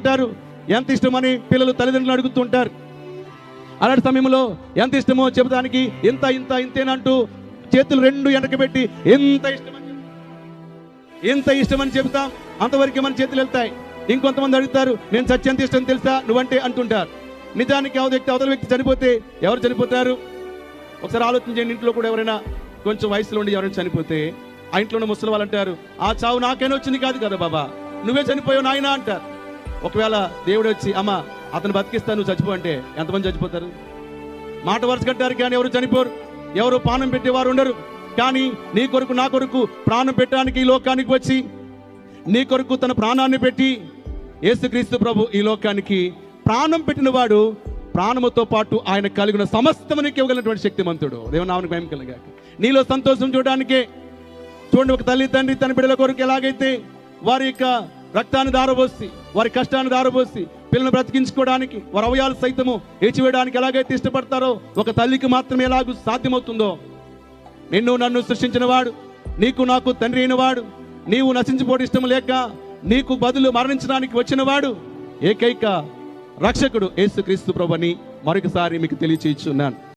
ఉంటారు. ఎంత ఇష్టమని పిల్లలు తల్లిదండ్రులు అడుగుతుంటారు. అలాంటి సమయంలో ఎంత ఇష్టమో చెబుతానికి ఇంత ఇంత ఇంతేనంటూ చేతులు రెండు వెనకబెట్టి ఎంత ఇష్టమని చెబుతాం, అంతవరకు మన చేతులు వెళ్తాయి. ఇంకొంతమంది అడుగుతారు, నేను చచ్చేంత ఇష్టం తెలుసా నువ్వంటే అంటుంటారు. నిజానికి అవతల వ్యక్తి చనిపోతే ఎవరు చనిపోతారు? ఒకసారి ఆలోచించండి. ఇంట్లో కూడా ఎవరైనా కొంచెం వయసులో ఉండి ఎవరైనా చనిపోతే ఆ ఇంట్లో ఉన్న ముసలి వాళ్ళు అంటారు, ఆ చావు నాకైనా వచ్చింది కాదు కదా బాబా, నువ్వే చనిపోయావు నాయనా అంటారు. ఒకవేళ దేవుడు వచ్చి అమ్మ అతను బతికిస్తా నువ్వు చచ్చిపో అంటే ఎంతమంది చచ్చిపోతారు? మాట వరుస కట్టారు కానీ ఎవరు చనిపోరు. ఎవరు ప్రాణం పెట్టేవారు ఉండరు. కానీ నీ కొరకు నా కొరకు ప్రాణం పెట్టడానికి ఈ లోకానికి వచ్చి నీ కొరకు తన ప్రాణాన్ని పెట్టి యేసుక్రీస్తు ప్రభు ఈ లోకానికి ప్రాణం పెట్టిన వాడు ప్రాణముతో పాటు ఆయన కలిగిన సమస్తమునికి ఇవ్వగలిగినటువంటి శక్తిమంతుడు. దేవుని నామమునకు మహిమ కలుగాక. నీలో సంతోషం చూడడానికే చూడండి, ఒక తల్లి తండ్రి తన బిడ్డల కొరకు ఎలాగైతే వారి యొక్క రక్తాన్ని దారబోసి వారి కష్టాన్ని దారబోసి పిల్లలను బ్రతికించుకోవడానికి వారి అవయాలు సైతము ఏచివేయడానికి ఎలాగైతే ఇష్టపడతారో ఒక తల్లికి మాత్రమే ఎలాగూ సాధ్యమవుతుందో, నిన్ను నన్ను సృష్టించిన వాడు, నీకు నాకు తండ్రి అయిన వాడు, నీవు నశించిపోవడం ఇష్టం లేక నీకు బదులు మరణించడానికి వచ్చిన వాడు ఏకైక రక్షకుడు యేసుక్రీస్తు ప్రభుని మరొకసారి మీకు తెలియచేయుచున్నాను.